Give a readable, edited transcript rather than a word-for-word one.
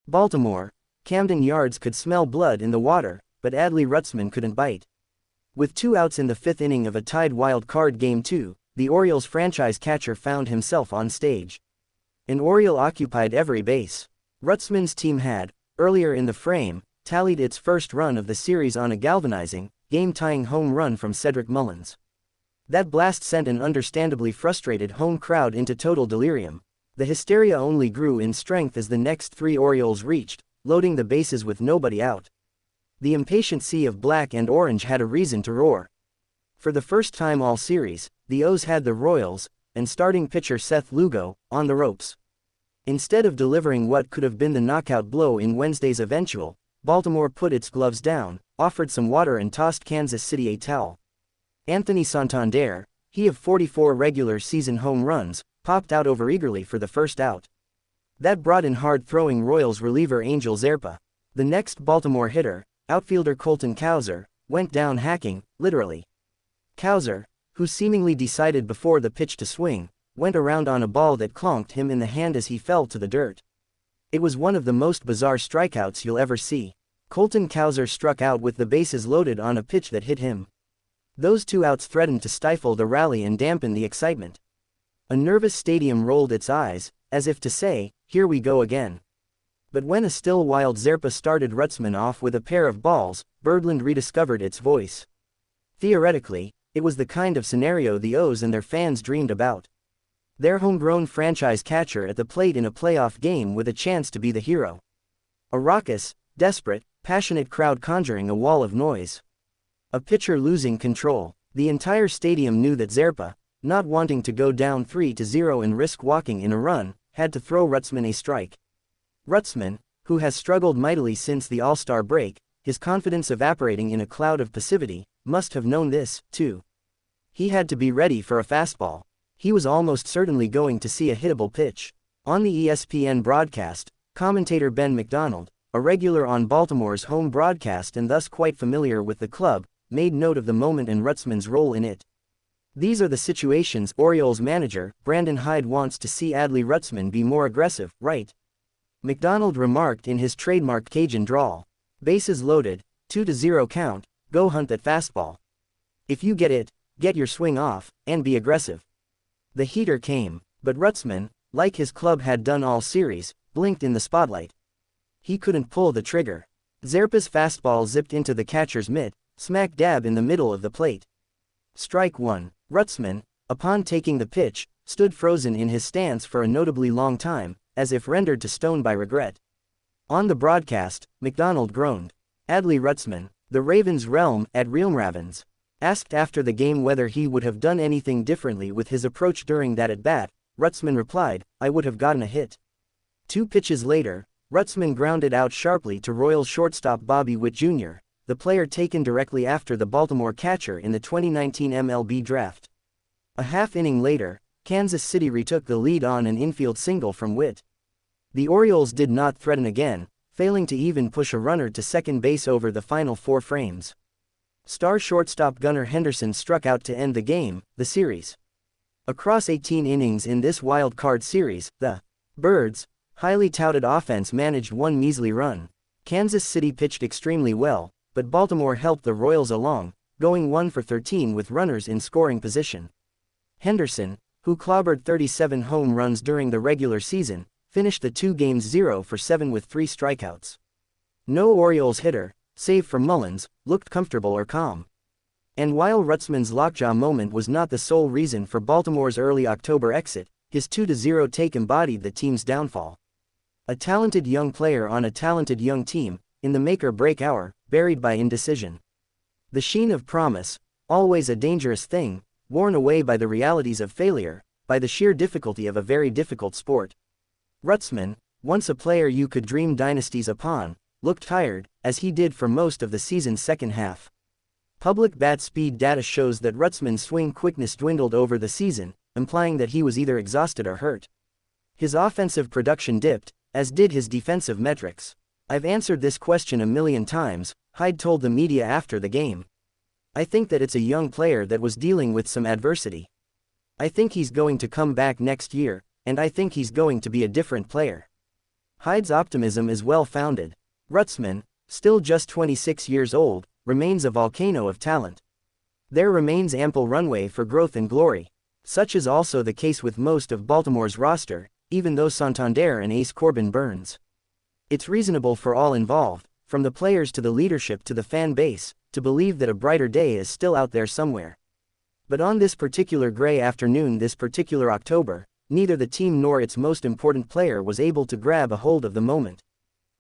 Baltimore. Camden Yards could smell blood in the water, but Adley Rutschman couldn't bite. With 2 outs in the 5th inning of a tied wild card Game 2, the Orioles franchise catcher found himself on stage. An Oriole occupied every base. Rutschman's team had, earlier in the frame, tallied its first run of the series on a galvanizing, game-tying home run from Cedric Mullins. That blast sent an understandably frustrated home crowd into total delirium. The hysteria only grew in strength as the next 3 Orioles reached, loading the bases with nobody out. The impatient sea of black and orange had a reason to roar. For the first time all series, the O's had the Royals, and starting pitcher Seth Lugo, on the ropes. Instead of delivering what could have been the knockout blow in Wednesday's eventual, Baltimore put its gloves down, offered some water and tossed Kansas City a towel. Anthony Santander, he of 44 regular season home runs, popped out overeagerly for the first out. That brought in hard-throwing Royals reliever Angel Zerpa. The next Baltimore hitter, outfielder Colton Cowser, went down hacking, literally. Cowser, who seemingly decided before the pitch to swing, went around on a ball that clonked him in the hand as he fell to the dirt. It was one of the most bizarre strikeouts you'll ever see. Colton Cowser struck out with the bases loaded on a pitch that hit him. Those 2 outs threatened to stifle the rally and dampen the excitement. A nervous stadium rolled its eyes, as if to say, "Here we go again." But when a still wild Zerpa started Rutschman off with a pair of balls, Birdland rediscovered its voice. Theoretically, it was the kind of scenario the O's and their fans dreamed about. Their homegrown franchise catcher at the plate in a playoff game with a chance to be the hero. A raucous, desperate, passionate crowd conjuring a wall of noise. A pitcher losing control. The entire stadium knew that Zerpa, not wanting to go down 3-0 and risk walking in a run, had to throw Rutschman a strike. Rutschman, who has struggled mightily since the All-Star break, his confidence evaporating in a cloud of passivity, must have known this, too. He had to be ready for a fastball. He was almost certainly going to see a hittable pitch. On the ESPN broadcast, commentator Ben McDonald, a regular on Baltimore's home broadcast and thus quite familiar with the club, made note of the moment and Rutschman's role in it. "These are the situations Orioles manager Brandon Hyde wants to see Adley Rutschman be more aggressive, right?" McDonald remarked in his trademark Cajun drawl. "Bases loaded, 2-0 count, go hunt that fastball. If you get it, get your swing off, and be aggressive." The heater came, but Rutschman, like his club had done all series, blinked in the spotlight. He couldn't pull the trigger. Zerpa's fastball zipped into the catcher's mitt, smack dab in the middle of the plate. Strike 1. Rutschman, upon taking the pitch, stood frozen in his stance for a notably long time, as if rendered to stone by regret. On the broadcast, McDonald groaned. Adley Rutschman, the Ravens' realm at Realmravens, asked after the game whether he would have done anything differently with his approach during that at-bat. Rutschman replied, "I would have gotten a hit." 2 pitches later, Rutschman grounded out sharply to Royals shortstop Bobby Witt Jr., the player taken directly after the Baltimore catcher in the 2019 MLB draft. A half-inning later, Kansas City retook the lead on an infield single from Witt. The Orioles did not threaten again, failing to even push a runner to second base over the final 4 frames. Star shortstop Gunnar Henderson struck out to end the game, the series. Across 18 innings in this wild card series, the Birds' highly touted offense managed 1 measly run. Kansas City pitched extremely well, but Baltimore helped the Royals along, going 1 for 13 with runners in scoring position. Henderson, who clobbered 37 home runs during the regular season, finished the 2 games 0 for 7 with 3 strikeouts. No Orioles hitter, save for Mullins, looked comfortable or calm. And while Rutschman's lockjaw moment was not the sole reason for Baltimore's early October exit, his 2-0 take embodied the team's downfall. A talented young player on a talented young team, in the make-or-break hour, buried by indecision. The sheen of promise, always a dangerous thing, worn away by the realities of failure, by the sheer difficulty of a very difficult sport. Rutschman, once a player you could dream dynasties upon, looked tired, as he did for most of the season's second half. Public bat speed data shows that Rutschman's swing quickness dwindled over the season, implying that he was either exhausted or hurt. His offensive production dipped, as did his defensive metrics. "I've answered this question a million times," Hyde told the media after the game. "I think that it's a young player that was dealing with some adversity. I think he's going to come back next year, and I think he's going to be a different player." Hyde's optimism is well-founded. Rutschman, still just 26 years old, remains a volcano of talent. There remains ample runway for growth and glory. Such is also the case with most of Baltimore's roster, even though Santander and ace Corbin Burns. It's reasonable for all involved, from the players to the leadership to the fan base, to believe that a brighter day is still out there somewhere. But on this particular gray afternoon, this particular October, neither the team nor its most important player was able to grab a hold of the moment.